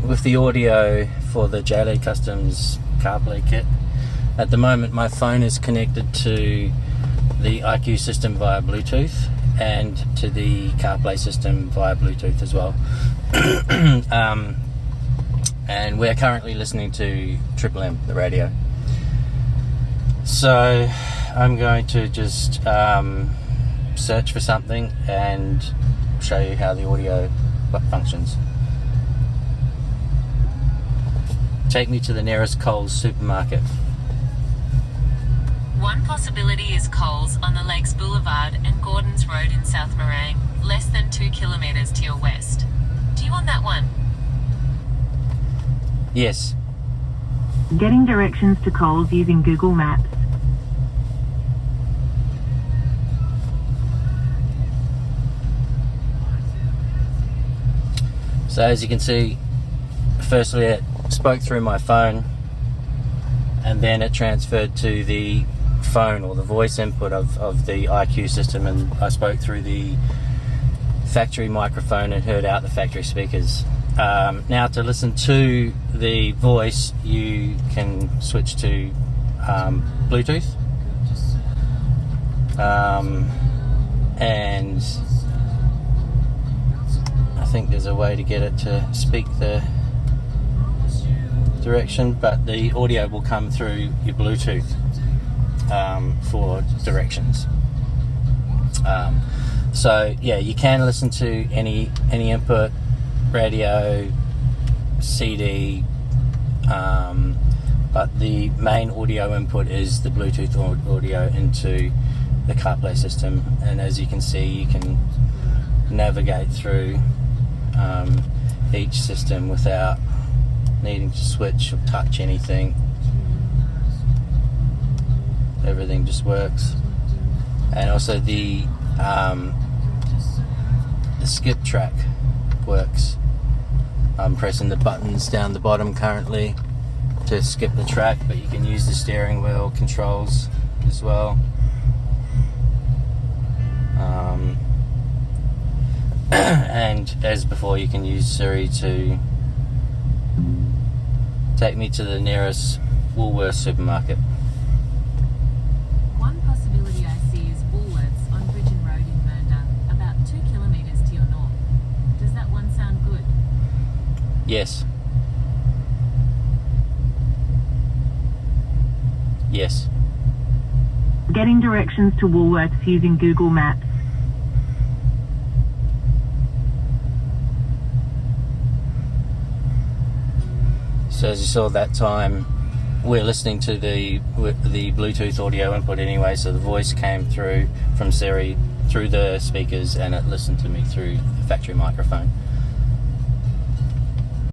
with the audio for the J-LED Customs CarPlay kit. At the moment my phone is connected to the IQ system via Bluetooth and to the CarPlay system via Bluetooth as well. And we're currently listening to Triple M, the radio. So I'm going to just search for something and show you how the audio functions. Take me to the nearest Coles supermarket. One possibility is Coles on the Lakes Boulevard and Gordons Road in South Morang, less than 2 kilometres to your west. Do you want that one? Yes. Getting directions to Coles using Google Maps. So as you can see, firstly it spoke through my phone and then it transferred to the phone or the voice input of the IQ system, and I spoke through the factory microphone and heard out the factory speakers. Now to listen to the voice you can switch to Bluetooth, and I think there's a way to get it to speak the direction, but the audio will come through your Bluetooth for directions. So yeah, you can listen to any input, radio, CD, but the main audio input is the Bluetooth audio into the CarPlay system, and as you can see you can navigate through each system without needing to switch or touch anything. Everything just works. And also the skip track works. I'm pressing the buttons down the bottom currently to skip the track, but you can use the steering wheel controls as well. And as before, you can use Siri to take me to the nearest Woolworths supermarket. One possibility I see is Woolworths on Bridgen Road in Mernda, about 2 kilometres to your north. Does that one sound good? Yes. Yes. Getting directions to Woolworths using Google Maps. So as you saw that time, we're listening to the Bluetooth audio input anyway, so the voice came through from Siri through the speakers and it listened to me through the factory microphone.